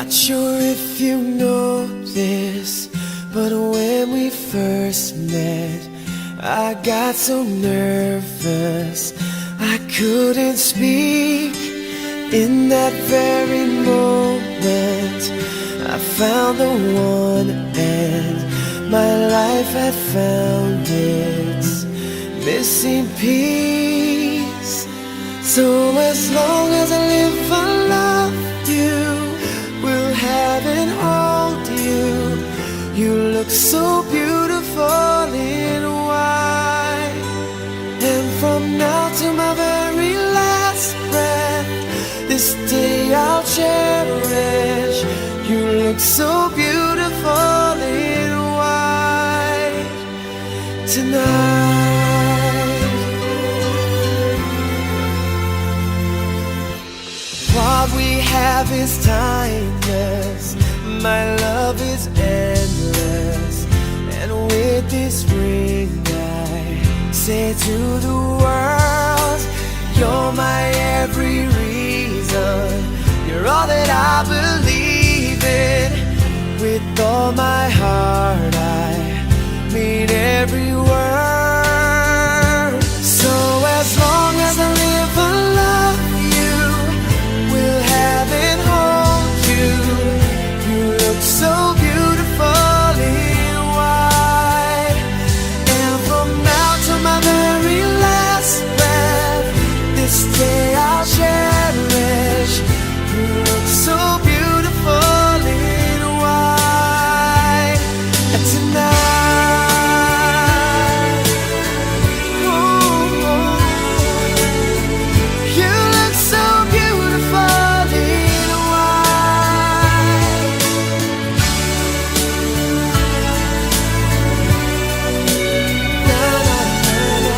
Not sure if you know this, but when we first met, I got so nervous I couldn't speak. In that very moment, I found the one, and my life had found its missing piece. So as long as I live, I love you, will have and hold you. You look so beautiful in white, and from now to my very last breath, this day I'll cherish. You look so beautiful in white tonight. What we have is timeless, my love is endless, and with this ring I say to the world, you're my every reason, you're all that I believe in. With all my heart I mean every word. So as long as I live, I love you, will have and hold you. You look so beautiful in white, and from now to my very last breath, this day I'll cherish. You look so beautiful in white tonight. Ooh, you look so beautiful in white. Na, na, na, na.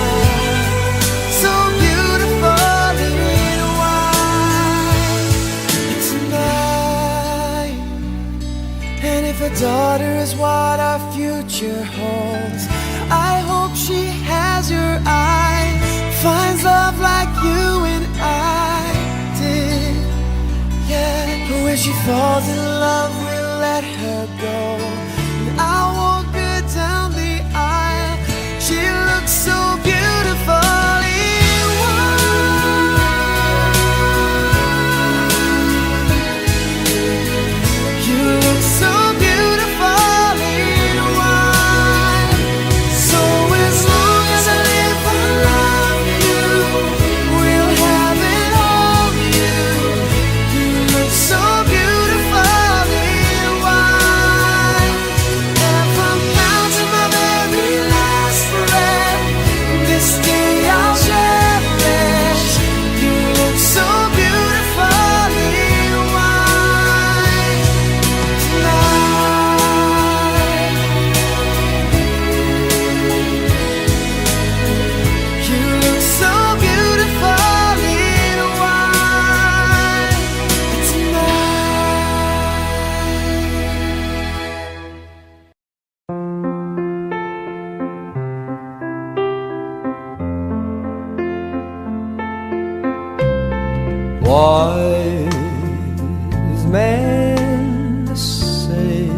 So beautiful in white tonight. And if a daughter is what our future holds, I hope she has your eyes, finds love like you and I did. Yeah, but when she falls in love, we'll let her go, and I'll walk her down the aisle. She looks so beautiful in white. You look so beautiful in white. So as long as I live, I love you, will have and hold you. You look so beautiful in white, and from now to my very last breath, this day I'll cherish. You look so beautiful in white tonight. You look so beautiful in white tonight. Wise men say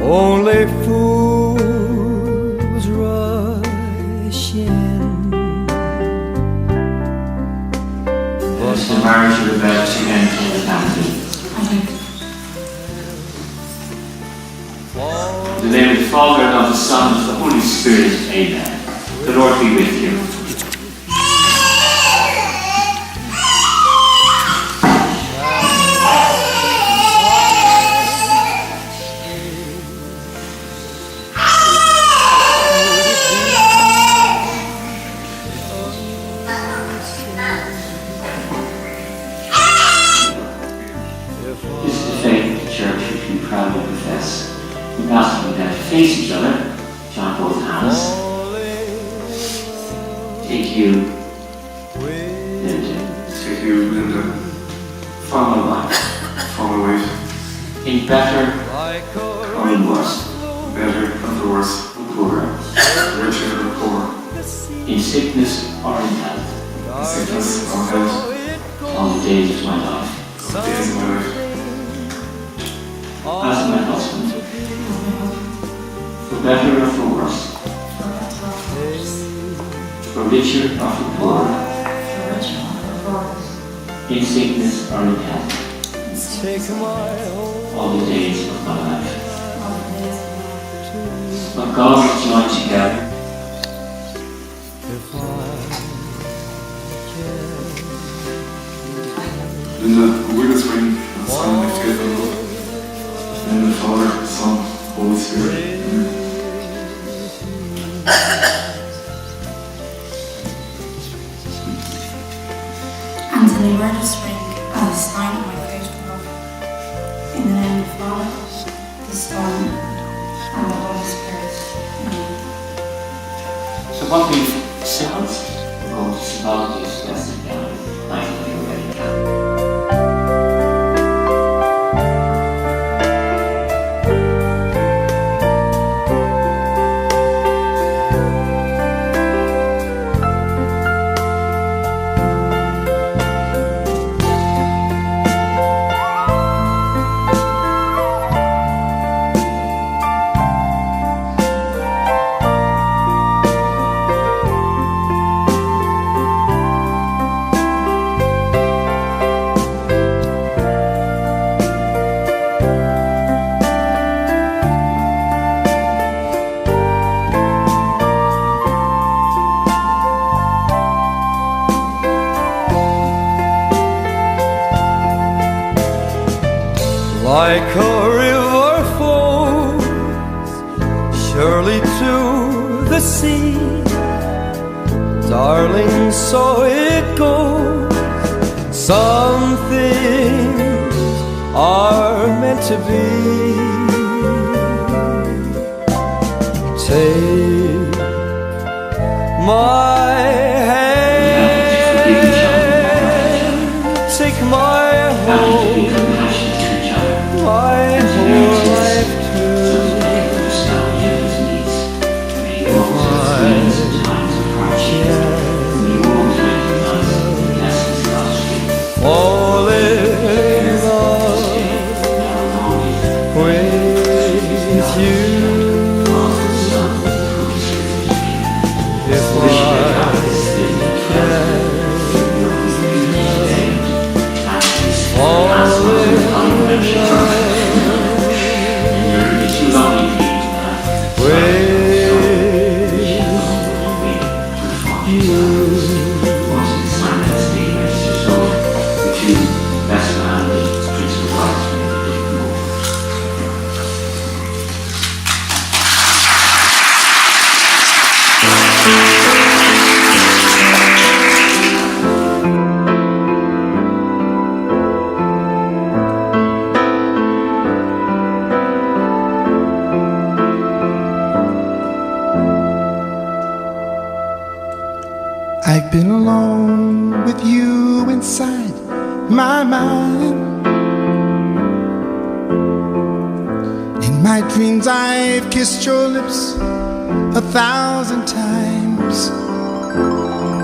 only fools rush in, but The marriage of the birth to enter the family. In the name of the Father, and of the Son, and of the Holy Spirit, amen. The Lord be with you. This is the faith of the Church which we proudly profess. We ask you then to face each other, join both hands. Take you, Linda. Take you, Linda, For my wife. for my wife, In better or in worse. better and the worse, Poorer. richer and poor, In sickness or in health. sickness or health, all the days of my life. days of my life. As my husband, for better or for worse, for richer or for poorer, in sickness or in health, all the days of my life. But God has joined together. Linda, who will this ring, the Son, live together in love. In the Father, Son, Holy Spirit. Amen. And to the word of spring as a sign of my first love. In the name of the Father, the Son, and the Holy Spirit. Amen. So what we've settled, we're going to symbolically express it down. Thank you, you're ready. Like a river flows surely to the sea, darling, so it goes. Some things are meant to be. Take my hand, take my How to hold, be compassionate to each other. my whole life too. Fall in love with you. If I can fall in I've been alone with you inside my mind. In my dreams I've kissed your lips 1,000 times.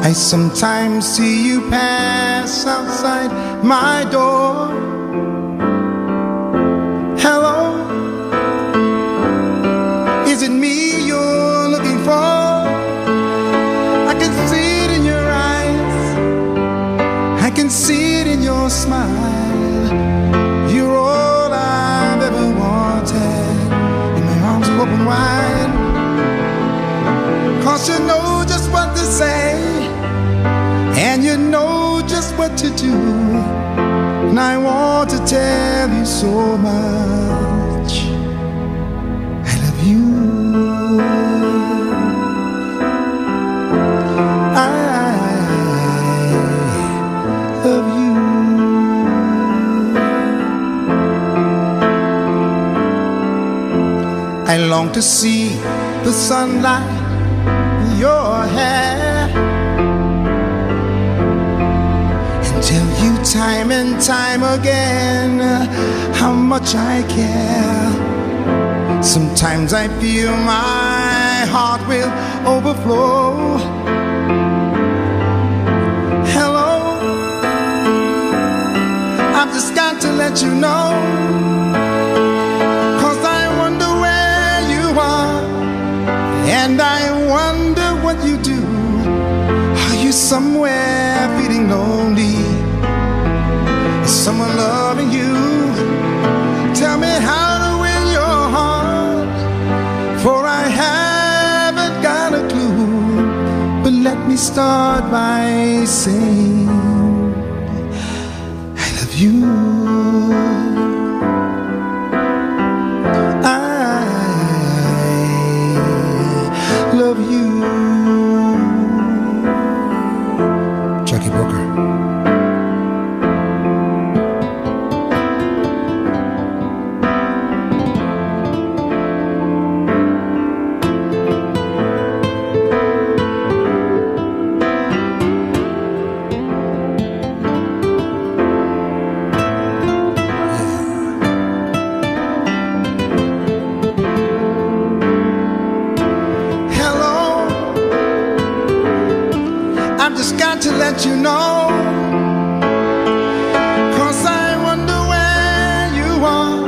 I sometimes see you pass outside my door. Hello, is it me you're looking for? I can see it in your eyes, I can see it in your smile. You're all I've ever wanted, and my arms are open wide. 'Cause you know just what to say, and you know just what to do. And I want to tell you so much, I love you. I love you. I long to see the sunlight in your hair, and tell you time and time again how much I care. Sometimes I feel my heart will overflow. Hello, I'm the sky let you know, 'cause I wonder where you are, and I wonder what you do. Are you somewhere feeling lonely? Is someone loving you? Tell me how to win your heart, for I haven't got a clue. But let me start by saying I love you. I love you. Jackie Booker. To let you know, 'cause I wonder where you are,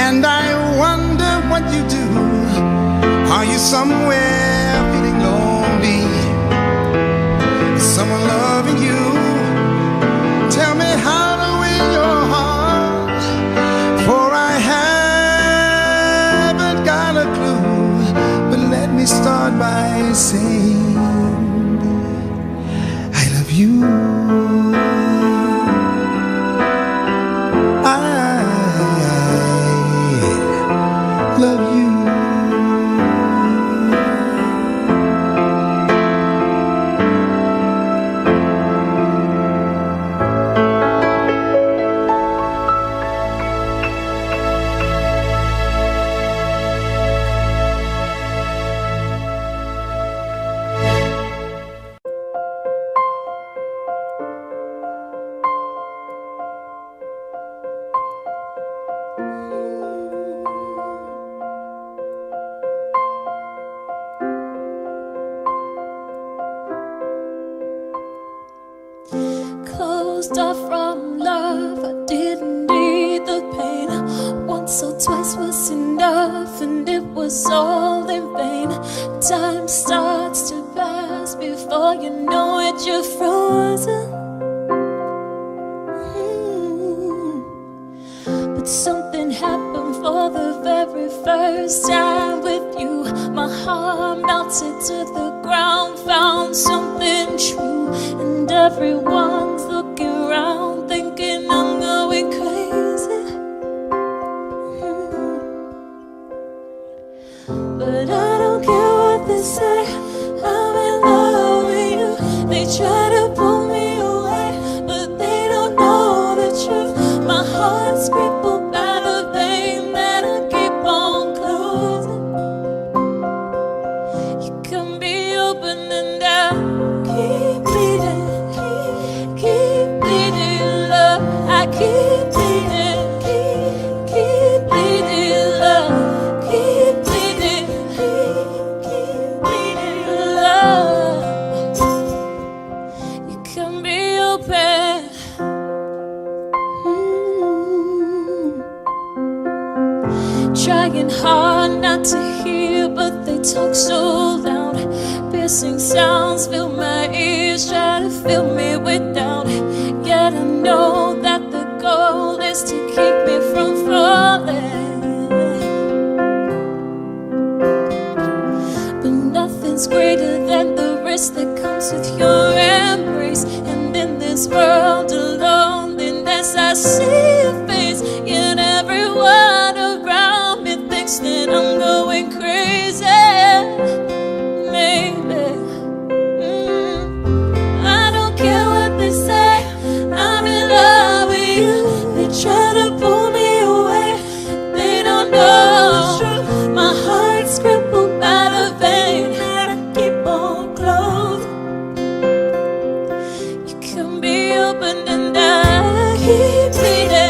and I wonder what you do. Are you somewhere feeling lonely? Is someone loving you? Tell me how to win your heart, for I haven't got a clue. But let me start by saying you. I love you. Closed off from love, I didn't need the pain. Once or twice was enough, and it was all in vain. Time starts to pass, before you know it, you're frozen. But something happened for the very first time with you. My heart melted to the ground, found something true, and everyone's looking around, thinking I'm going crazy. But I don't care what they say, I'm in love with you. They try to pull me away, but they don't know the truth. My heart's crippled by the pain that I keep on closing. You can be open and down, keep bleeding, keep bleeding, love. I keep bleeding, keep bleeding, love. Keep bleeding, keep bleeding, love. You can be open. Trying hard not to hear, but they talk so loud. Piercing sounds fill my ears, try to fill me with doubt. Yet I know that the goal is to keep me from falling. But nothing's greater than the risk that comes with your embrace. And in this world of loneliness, I see your face, yet everyone around me thinks that I'm going crazy. Maybe I don't care what they say, I'm in love with you. They try to pull me away, they don't know the truth. My heart's crippled by the pain that I keep on closed. You can be open and I keep bleeding.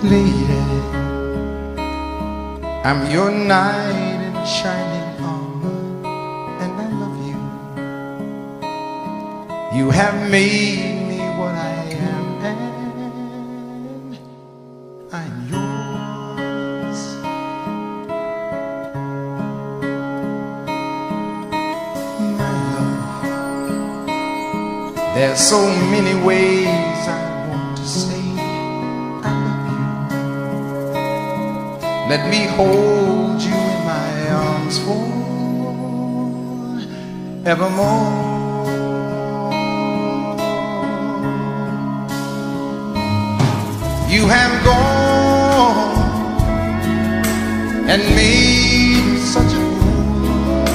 lady, I'm your knight in shining armor, and I love you. You have made me what I am, and I'm yours. My love, there's so many ways I want to say I love you. Let me hold you in my arms forevermore. You have gone and made me such a fool.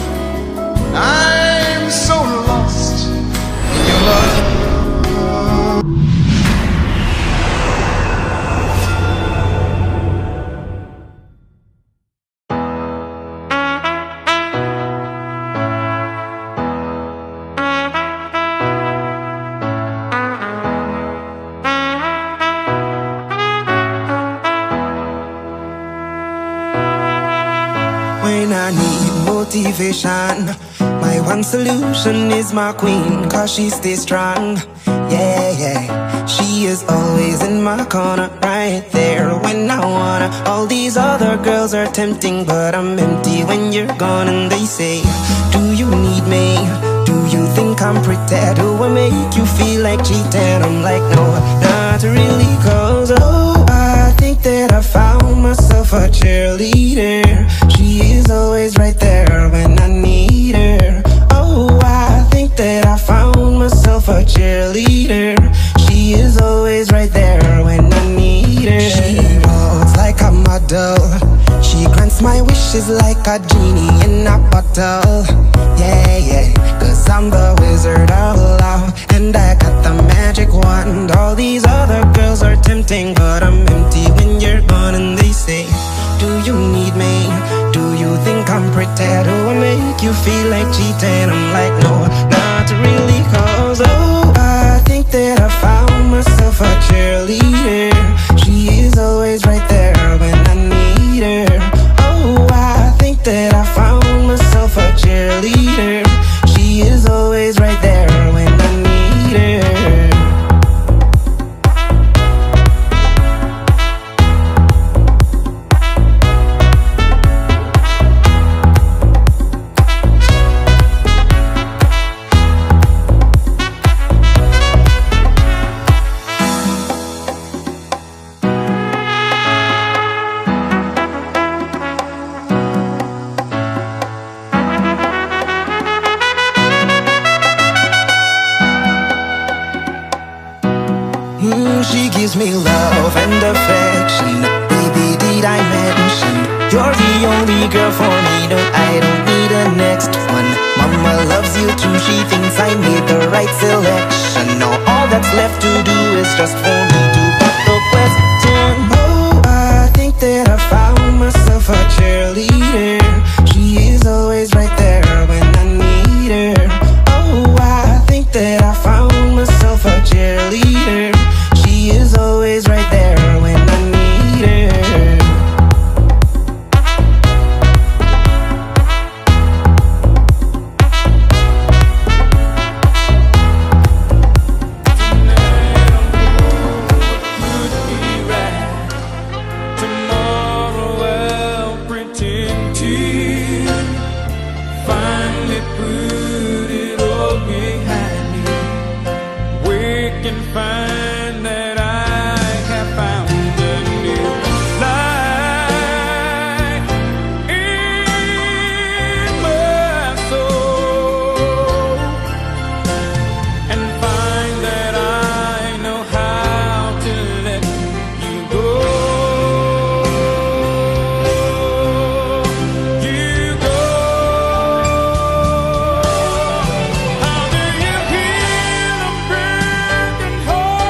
I'm so lost in your love. When I need motivation, my one solution is my queen, cause she stays strong. Yeah, yeah, she is always in my corner, right there when I wanna. All these other girls are tempting, but I'm empty when you're gone. And they say, do you need me? Do you think I'm pretty? Do I make you feel like cheating? I'm like, no, not really, cause oh, I think that I found myself a cheerleader. She is always right there when I need her. Oh, I think that I found myself a cheerleader. She is always right there when I need her. She walks like a model. She grants my wishes like a genie in a bottle. Yeah, yeah, cause I'm the wizard of love, and I got the magic wand. All these other girls are tempting, but I'm empty when you're gone. And they say, do you need me? Do you think I'm pretty? Do I make you feel like cheating? I'm like, no, not really, cause oh, I think that I found myself a cheerleader. She is always right there when I need her. Oh, I think that I found myself a cheerleader. She is always right there when I need her. She gives me love and affection. Baby, did I mention you're the only girl for me? No, I don't need a next one. Mama loves you too. She thinks I made the right selection. Now all that's left to do is just for me to put the question. Oh, I think that I found myself a cheerleader. She is always right there when I need her. Oh, I think that I found myself a cheerleader. She is always right there when I need her. Tomorrow I'll pretend to finally put it all behind me. We can find that I have found a new life in my soul, and find that I know how to let you go. You go. How do you heal a broken heart?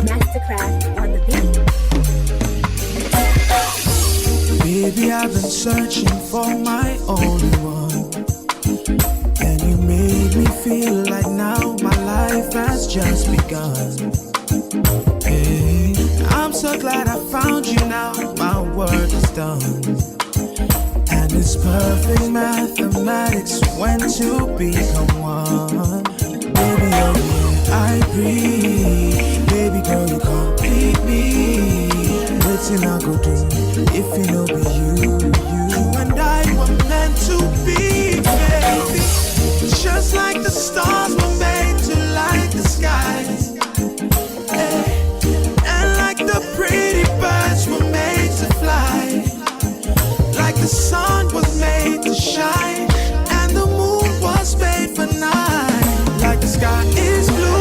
Mastercraft on the beat. Baby, I've been searching for my only one, and you made me feel like now my life has just begun. Hey, I'm so glad I found you now, my work is done. And it's perfect mathematics when two become one. Baby, oh yeah, I breathe. Baby girl, you complete me. Waiting I go do if you know be you. You and I were meant to be, baby. Just like the stars were made to light the skies, and like the pretty birds were made to fly, like the sun was made to shine, and the moon was made for night, like the sky is blue.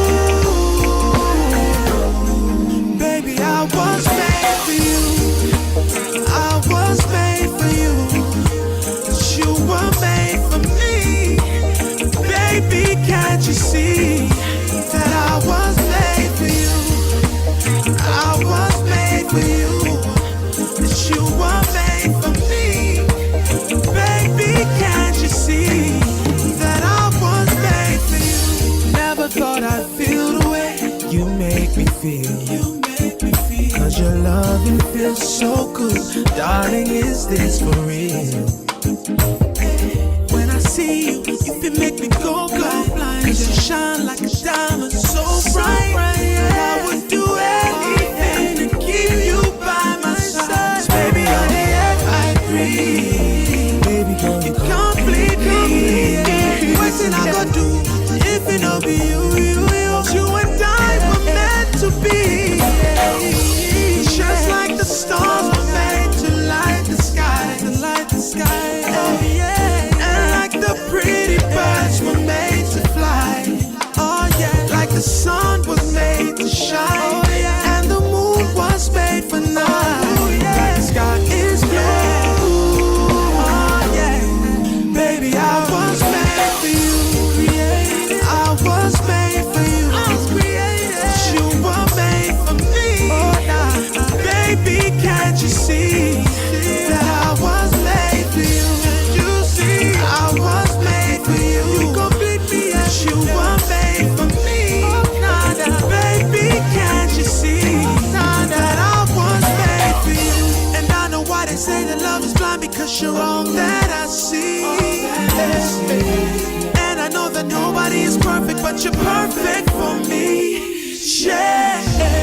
Baby, I was made for you. I was made for you. But you were made for me. Baby, can't you see that I was made for you? I was made for you. That you were made for me. Baby, can't you see that I was made for you? Never thought I'd feel the way you make me feel. Cause your loving feels so good. Darling, is this for real? When I see you, you can make me go blind. Cause you shine like a diamond, so bright. I would do anything to keep you by my side. Baby, on the air I breathe. Baby girl, you complete me. What's it I gonna do if it don't be you? You and I were meant to be. Just like the stars were made to light the sky, oh yeah. And like the pretty birds were made to fly, oh yeah. Like the sun was made to shine, oh yeah. And the moon was made for night, oh yeah. Like the sky is blue, oh yeah. Baby, I was made for you. I was made for you. I was created. You were made for me, oh nah. Baby, can't you see that I was made for you? You see, I was made for you. You complete me as you were made for me. Nah, nah. Baby, can't you see that I was made for you? And I know why they say that love is blind, because you're all that I see. And I know that nobody is perfect, but you're perfect for me. Yeah.